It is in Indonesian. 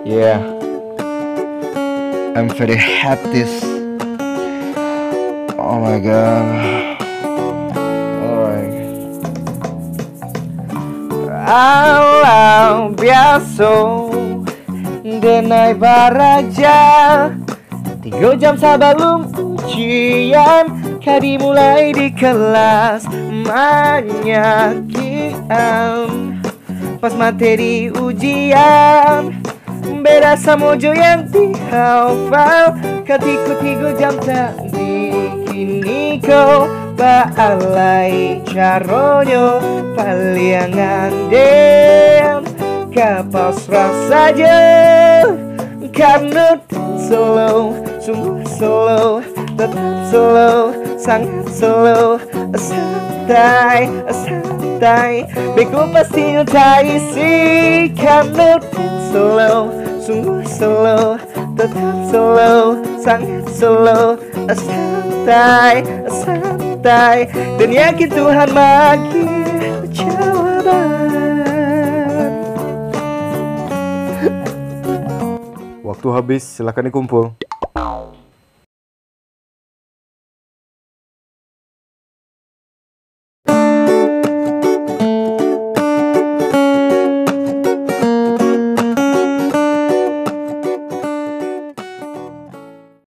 Yeah, I'm very happy. Oh my god. Alright. Alam biasa denai baraja 3 jam sebelum ujian kau dimulai di kelas manyakian pas materi ujian beda samojo yang dihafal ketika 3 jam tadi kini kau baalai caronyo paliangan dem kapasrah saja karena slow sungguh slow tetap slow sangat slow santai santai beku pasti nyutai sih karena slow sungguh slow tetap slow sangat slow santai santai dan yakin Tuhan bagi jawaban. Waktu habis, silakan dikumpul.